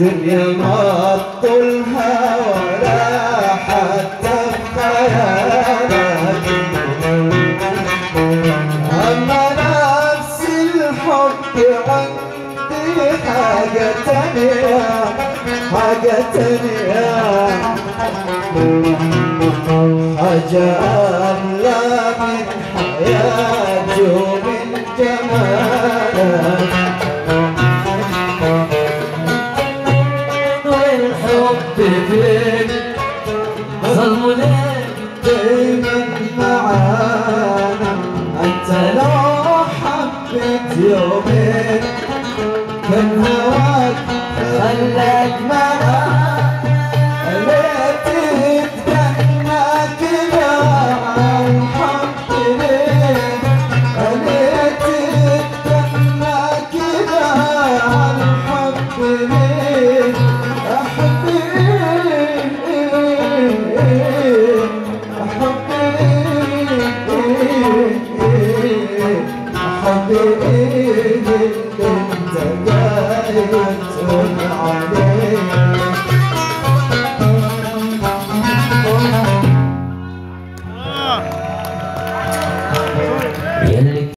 دنيا ما تطولها ولا حتى بخيالك. أما نفس الحب عندي حاجة تانية، حاجة تانية، حاجة أغلى من حياتي ومن جمالك. فيك ظلم ليك دايما معانا. انت لو حبيت يومين كان هواك خلاك معانا. ليه تتكلم كده عن حب ليه؟ ليه تتكلم كده عن حب ليه؟ حبيبي انت جاي